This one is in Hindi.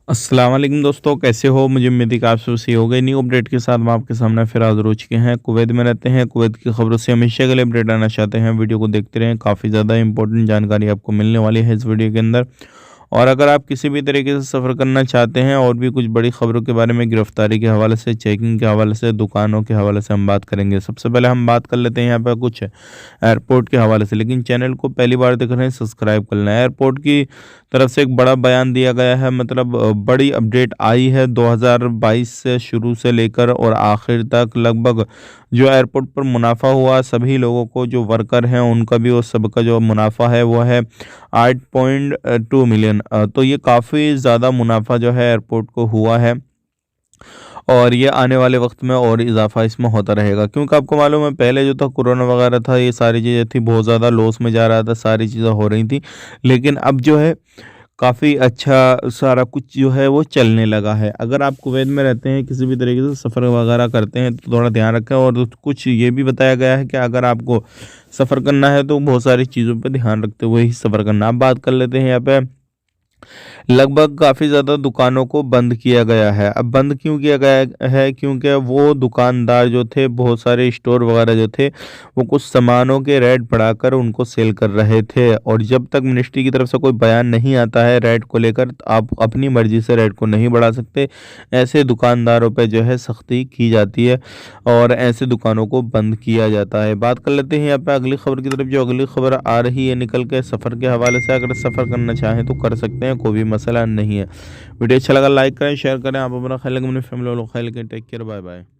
अस्सलाम वालेकुम दोस्तों, कैसे हो? मुझे उम्मीद है कि आप सब सही हो गए। न्यू अपडेट के साथ हम आपके सामने फिर हाज़िर हो चुके हैं। कुवैत में रहते हैं, कुवैत की खबरों से हमेशा के लिए अपडेट आना चाहते हैं। वीडियो को देखते रहें, काफ़ी ज़्यादा इंपॉर्टेंट जानकारी आपको मिलने वाली है इस वीडियो के अंदर। और अगर आप किसी भी तरीके से सफ़र करना चाहते हैं और भी कुछ बड़ी खबरों के बारे में, गिरफ्तारी के हवाले से, चेकिंग के हवाले से, दुकानों के हवाले से हम बात करेंगे। सबसे पहले हम बात कर लेते हैं यहाँ पर कुछ एयरपोर्ट के हवाले से, लेकिन चैनल को पहली बार देख रहे हैं सब्सक्राइब कर लें। एयरपोर्ट की तरफ से एक बड़ा बयान दिया गया है, मतलब बड़ी अपडेट आई है 2022 से शुरू से लेकर और आखिर तक लगभग जो एयरपोर्ट पर मुनाफा हुआ सभी लोगों को, जो वर्कर हैं उनका भी, और सबका जो मुनाफा है वो है 8.2 मिलियन। तो ये काफ़ी ज़्यादा मुनाफा जो है एयरपोर्ट को हुआ है और ये आने वाले वक्त में और इजाफा इसमें होता रहेगा, क्योंकि आपको मालूम है पहले जो था कोरोना वगैरह था, ये सारी चीज़ें थी, बहुत ज़्यादा लॉस में जा रहा था, सारी चीज़ें हो रही थी। लेकिन अब जो है काफ़ी अच्छा सारा कुछ जो है वो चलने लगा है। अगर आप कुवैत में रहते हैं, किसी भी तरीके से सफ़र वगैरह करते हैं तो थोड़ा ध्यान रखें। और कुछ ये भी बताया गया है कि अगर आपको सफ़र करना है तो बहुत सारी चीज़ों पर ध्यान रखते हुए ही सफ़र करना। अब बात कर लेते हैं यहाँ पे, लगभग काफ़ी ज़्यादा दुकानों को बंद किया गया है। अब बंद क्यों किया गया है? क्योंकि वो दुकानदार जो थे, बहुत सारे स्टोर वगैरह जो थे, वो कुछ सामानों के रेट बढ़ाकर उनको सेल कर रहे थे। और जब तक मिनिस्ट्री की तरफ से कोई बयान नहीं आता है रेट को लेकर, तो आप अपनी मर्ज़ी से रेट को नहीं बढ़ा सकते। ऐसे दुकानदारों पे जो है सख्ती की जाती है और ऐसे दुकानों को बंद किया जाता है। बात कर लेते हैं यहाँ पे अगली खबर की तरफ। जो अगली खबर आ रही है निकल के सफ़र के हवाले से, अगर सफ़र करना चाहें तो कर सकते हैं, कोई भी मसला नहीं है। वीडियो अच्छा लगा लाइक करें, शेयर करें। आप अपना ख्याल रखें, अपनी फैमिली वालों का ख्याल रखें। Take care, bye bye.